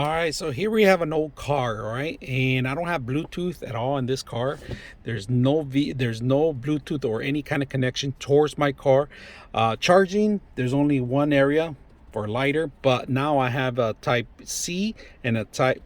All right, so here we have an old car, all right, and I don't have Bluetooth at all in this car. There's no Bluetooth or any kind of connection towards my car. Charging, there's only one area for lighter, but now I have a type C and a type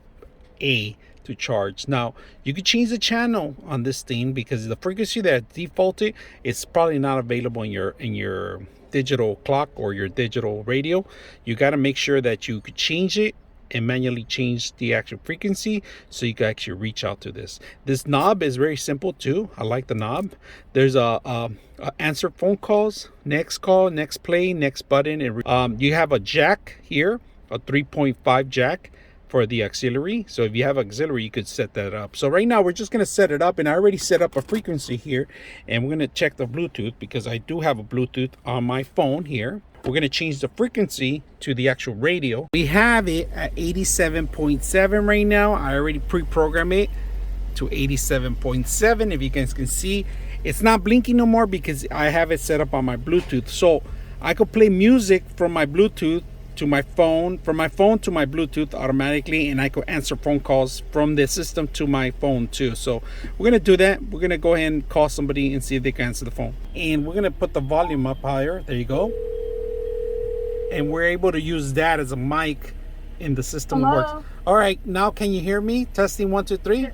A to charge. Now you could change the channel on this thing because the frequency that defaulted is probably not available in your digital clock or your digital radio. You got to make sure that you could change it and manually change the actual frequency so you can actually reach out to this knob is very simple too. I like the knob. There's a answer phone calls, next call, next play, next button, and you have a jack here, a 3.5 jack for the auxiliary. So if you have auxiliary, you could set that up. So right now we're just going to set it up, and I already set up a frequency here, and we're going to check the Bluetooth because I do have a Bluetooth on my phone here. We're going to change the frequency to the actual radio. We have it at 87.7 right now. I already pre-programmed it to 87.7. If you guys can see, it's not blinking no more because I have it set up on my Bluetooth. So I could play music from my Bluetooth to my phone, from my phone to my Bluetooth automatically, and I could answer phone calls from the system to my phone too. So we're gonna do that. We're gonna go ahead and call somebody and see if they can answer the phone, and we're gonna put the volume up higher. There you go. And we're able to use that as a mic in the system. Hello? Works. All right, now can you hear me? Testing 1 2 3.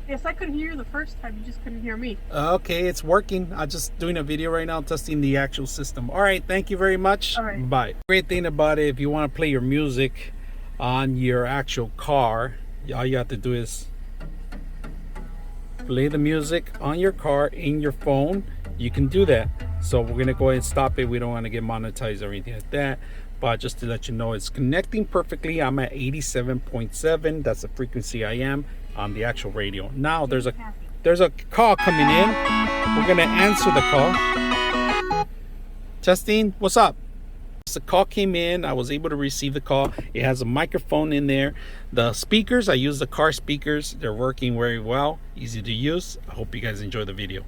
Yes, I could hear you the first time. You just couldn't hear me. Okay, it's working. I'm just doing a video right now testing the actual system. All right, thank you very much. All right. Bye. Great thing about it, if you want to play your music on your actual car, all you have to do is play the music on your car in your phone. You can do that. So we're gonna go ahead and stop it. We don't want to get monetized or anything like that, but just to let you know, it's connecting perfectly. I'm at 87.7. that's the frequency I am on the actual radio. Now there's a call coming in. We're gonna answer the call. Testing, what's up? The call came in. I was able to receive the call. It has a microphone in there. The speakers, I use the car speakers. They're working very well, easy to use. I hope you guys enjoy the video.